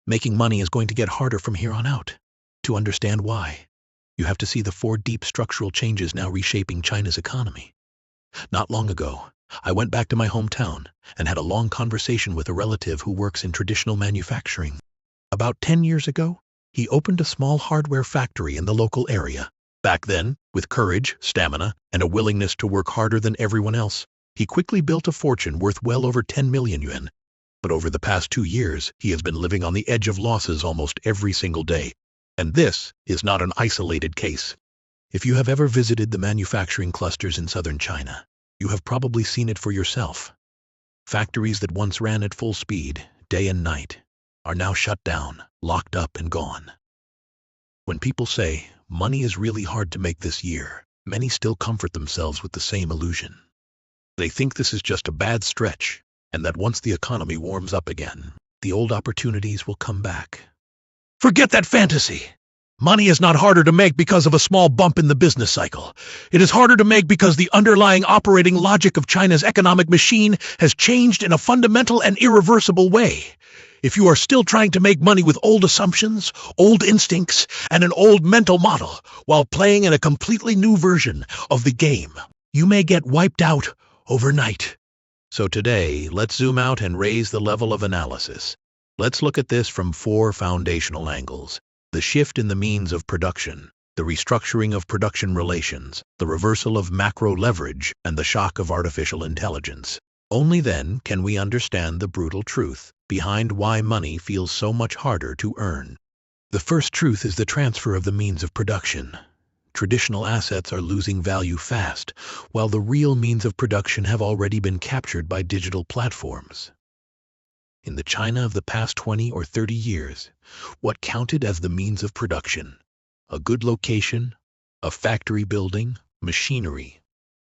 Making money is going to get harder from here on out. To understand why, you have to see the 4 deep structural changes now reshaping China's economy. Not long ago, I went back to my hometown and had a long conversation with a relative who works in traditional manufacturing. About 10 years ago, he opened a small hardware factory in the local area. Back then, with courage, stamina, and a willingness to work harder than everyone else, he quickly built a fortune worth well over 10 million yuan. But over the past 2 years, he has been living on the edge of losses almost every single day. And this is not an isolated case. If you have ever visited the manufacturing clusters in southern China, you have probably seen it for yourself. Factories that once ran at full speed, day and night, are now shut down, locked up and gone. When people say, money is really hard to make this year, many still comfort themselves with the same illusion. They think this is just a bad stretch, and that once the economy warms up again, the old opportunities will come back. Forget that fantasy! Money is not harder to make because of a small bump in the business cycle. It is harder to make because the underlying operating logic of China's economic machine has changed in a fundamental and irreversible way. If you are still trying to make money with old assumptions, old instincts, and an old mental model, while playing in a completely new version of the game, you may get wiped out overnight. So today, let's zoom out and raise the level of analysis. Let's look at this from 4 foundational angles: the shift in the means of production, the restructuring of production relations, the reversal of macro leverage, and the shock of artificial intelligence. Only then can we understand the brutal truth behind why money feels so much harder to earn. The first truth is the transfer of the means of production. Traditional assets are losing value fast, while the real means of production have already been captured by digital platforms. In the China of the past 20 or 30 years, what counted as the means of production? A good location, a factory building, machinery.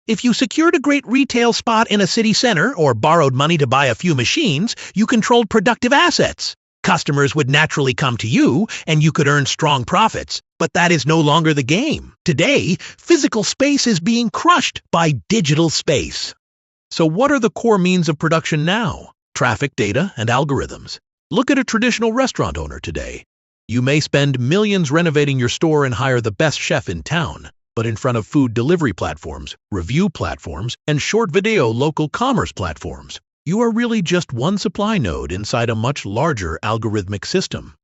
If you secured a great retail spot in a city center or borrowed money to buy a few machines, you controlled productive assets. Customers would naturally come to you, and you could earn strong profits. But that is no longer the game. Today, physical space is being crushed by digital space. So what are the core means of production now? Traffic data and algorithms. Look at a traditional restaurant owner today. You may spend millions renovating your store and hire the best chef in town, but in front of food delivery platforms, review platforms, and short video local commerce platforms, you are really just one supply node inside a much larger algorithmic system.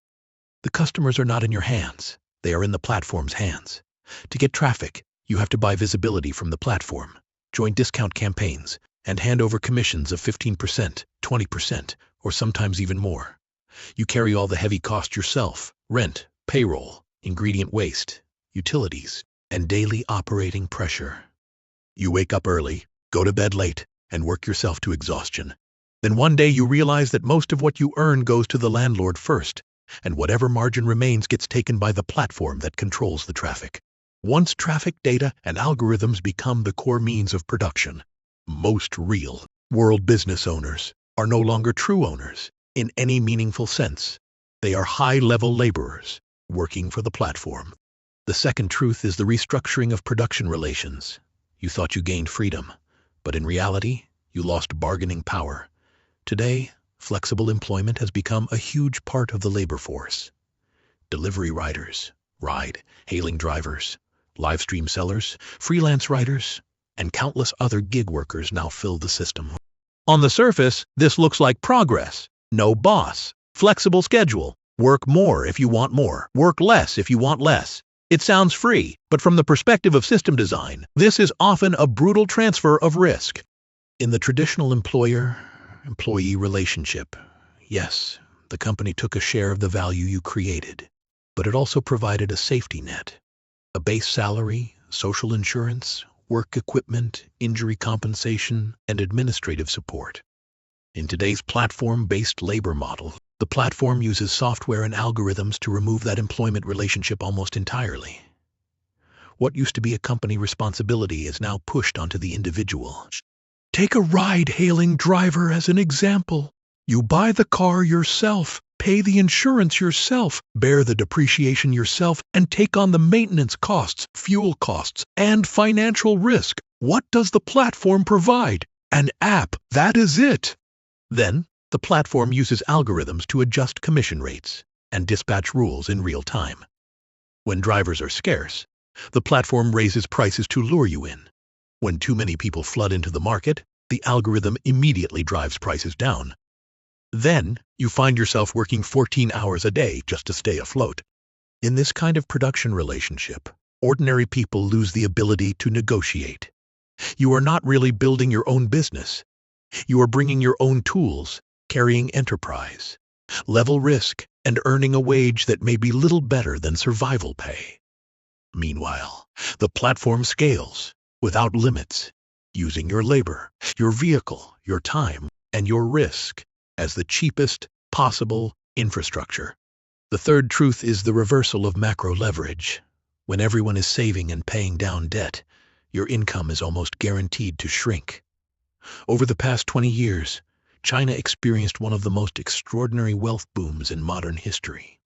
The customers are not in your hands. They are in the platform's hands. To get traffic, you have to buy visibility from the platform, join discount campaigns, and hand over commissions of 15%, 20%, or sometimes even more. You carry all the heavy cost yourself: rent, payroll, ingredient waste, utilities, and daily operating pressure. You wake up early, go to bed late, and work yourself to exhaustion. Then one day you realize that most of what you earn goes to the landlord first, and whatever margin remains gets taken by the platform that controls the traffic. Once traffic data and algorithms become the core means of production, most real world business owners are no longer true owners in any meaningful sense. They are high-level laborers working for the platform. The second truth is the restructuring of production relations. You thought you gained freedom, but in reality, you lost bargaining power. Today, flexible employment has become a huge part of the labor force. Delivery riders, ride-hailing drivers, live stream sellers, freelance writers, and countless other gig workers now fill the system. On the surface, this looks like progress. No boss, flexible schedule, work more if you want more, work less if you want less. It sounds free, but from the perspective of system design, this is often a brutal transfer of risk. In the traditional employer-employee relationship, yes, the company took a share of the value you created, but it also provided a safety net, a base salary, social insurance, work equipment, injury compensation, and administrative support. In today's platform-based labor model, the platform uses software and algorithms to remove that employment relationship almost entirely. What used to be a company responsibility is now pushed onto the individual. Take a ride-hailing driver as an example. You buy the car yourself, pay the insurance yourself, bear the depreciation yourself, and take on the maintenance costs, fuel costs, and financial risk. What does the platform provide? An app. That is it. Then, The platform uses algorithms to adjust commission rates and dispatch rules in real time. When drivers are scarce, the platform raises prices to lure you in. When too many people flood into the market, the algorithm immediately drives prices down. Then, you find yourself working 14 hours a day just to stay afloat. In this kind of production relationship, ordinary people lose the ability to negotiate. You are not really building your own business. You are bringing your own tools, carrying enterprise, level risk, and earning a wage that may be little better than survival pay. Meanwhile, the platform scales, without limits, using your labor, your vehicle, your time, and your risk as the cheapest possible infrastructure. The third truth is the reversal of macro leverage. When everyone is saving and paying down debt, your income is almost guaranteed to shrink. Over the past 20 years, China experienced one of the most extraordinary wealth booms in modern history.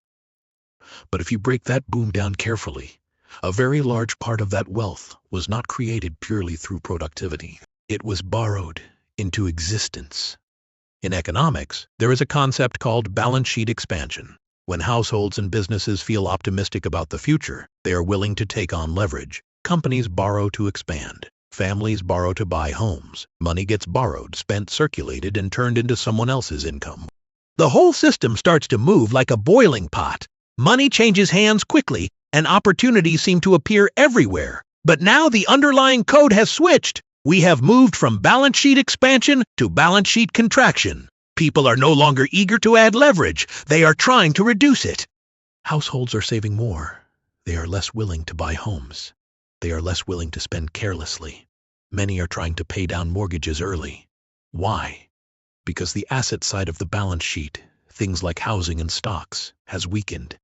But if you break that boom down carefully, a very large part of that wealth was not created purely through productivity. It was borrowed into existence. In economics, there is a concept called balance sheet expansion. When households and businesses feel optimistic about the future, they are willing to take on leverage. Companies borrow to expand. Families borrow to buy homes. Money gets borrowed, spent, circulated, and turned into someone else's income. The whole system starts to move like a boiling pot. Money changes hands quickly, and opportunities seem to appear everywhere. But now the underlying code has switched. We have moved from balance sheet expansion to balance sheet contraction. People are no longer eager to add leverage. They are trying to reduce it. Households are saving more. They are less willing to buy homes. They are less willing to spend carelessly. Many are trying to pay down mortgages early. Why? Because the asset side of the balance sheet, things like housing and stocks, has weakened,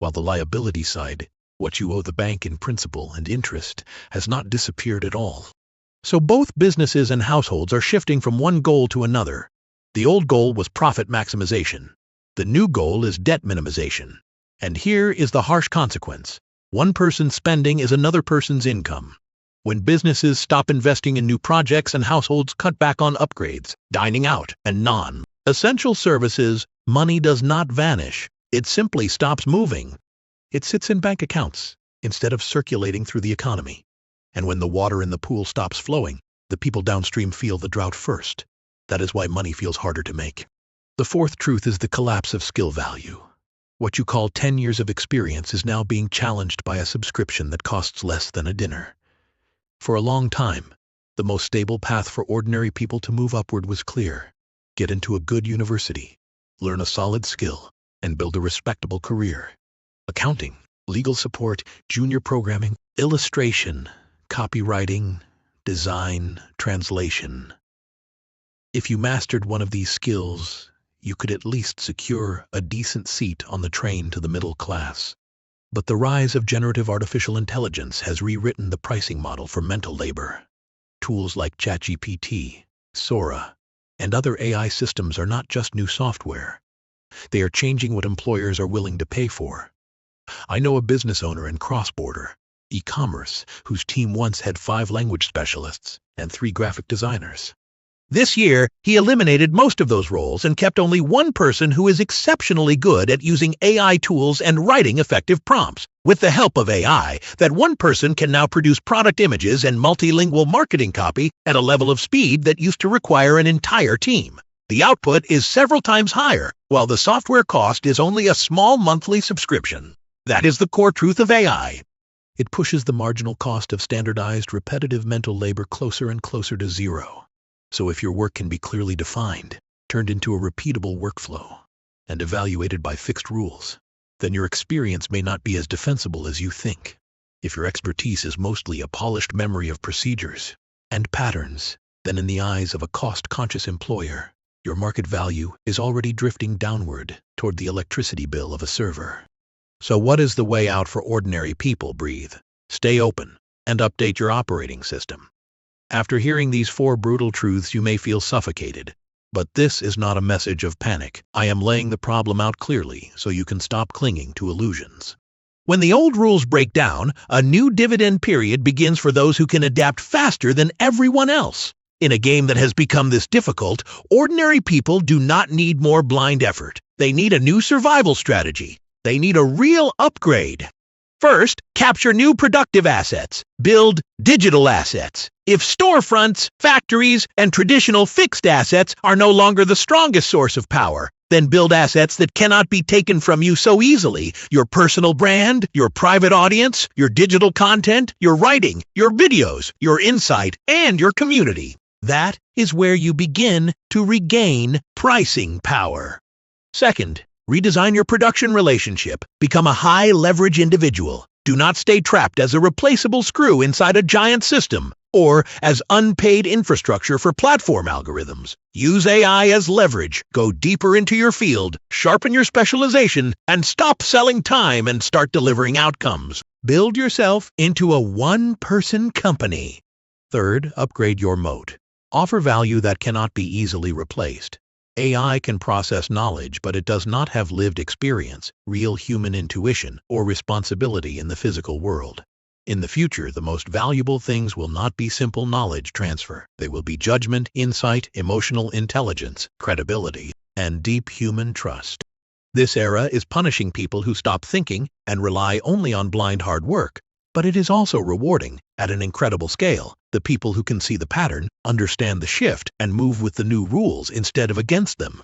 while the liability side, what you owe the bank in principal and interest, has not disappeared at all. So both businesses and households are shifting from one goal to another. The old goal was profit maximization. The new goal is debt minimization. And here is the harsh consequence. One person's spending is another person's income. When businesses stop investing in new projects and households cut back on upgrades, dining out, and non-essential services, money does not vanish. It simply stops moving. It sits in bank accounts instead of circulating through the economy. And when the water in the pool stops flowing, the people downstream feel the drought first. That is why money feels harder to make. The fourth truth is the collapse of skill value. What you call 10 years of experience is now being challenged by a subscription that costs less than a dinner. For a long time, the most stable path for ordinary people to move upward was clear. Get into a good university, learn a solid skill, and build a respectable career. Accounting, legal support, junior programming, illustration, copywriting, design, translation. If you mastered one of these skills, you could at least secure a decent seat on the train to the middle class. But the rise of generative artificial intelligence has rewritten the pricing model for mental labor. Tools like ChatGPT, Sora, and other AI systems are not just new software. They are changing what employers are willing to pay for. I know a business owner in cross-border e-commerce whose team once had 5 language specialists and 3 graphic designers. This year, he eliminated most of those roles and kept only one person who is exceptionally good at using AI tools and writing effective prompts. With the help of AI, that one person can now produce product images and multilingual marketing copy at a level of speed that used to require an entire team. The output is several times higher, while the software cost is only a small monthly subscription. That is the core truth of AI. It pushes the marginal cost of standardized, repetitive mental labor closer and closer to zero. So if your work can be clearly defined, turned into a repeatable workflow, and evaluated by fixed rules, then your experience may not be as defensible as you think. If your expertise is mostly a polished memory of procedures and patterns, then in the eyes of a cost-conscious employer, your market value is already drifting downward toward the electricity bill of a server. So what is the way out for ordinary people? Breathe, stay open, and update your operating system. After hearing these 4 brutal truths, you may feel suffocated. But this is not a message of panic. I am laying the problem out clearly so you can stop clinging to illusions. When the old rules break down, a new dividend period begins for those who can adapt faster than everyone else. In a game that has become this difficult, ordinary people do not need more blind effort. They need a new survival strategy. They need a real upgrade. First, capture new productive assets. Build digital assets. If storefronts, factories, and traditional fixed assets are no longer the strongest source of power, then build assets that cannot be taken from you so easily. Your personal brand, your private audience, your digital content, your writing, your videos, your insight, and your community. That is where you begin to regain pricing power. Second, redesign your production relationship. Become a high-leverage individual. Do not stay trapped as a replaceable screw inside a giant system or as unpaid infrastructure for platform algorithms. Use AI as leverage. Go deeper into your field, sharpen your specialization, and stop selling time and start delivering outcomes. Build yourself into a one-person company. Third, upgrade your moat. Offer value that cannot be easily replaced. AI can process knowledge, but it does not have lived experience, real human intuition, or responsibility in the physical world. In the future, the most valuable things will not be simple knowledge transfer. They will be judgment, insight, emotional intelligence, credibility, and deep human trust. This era is punishing people who stop thinking and rely only on blind hard work. But it is also rewarding, at an incredible scale, the people who can see the pattern, understand the shift, and move with the new rules instead of against them.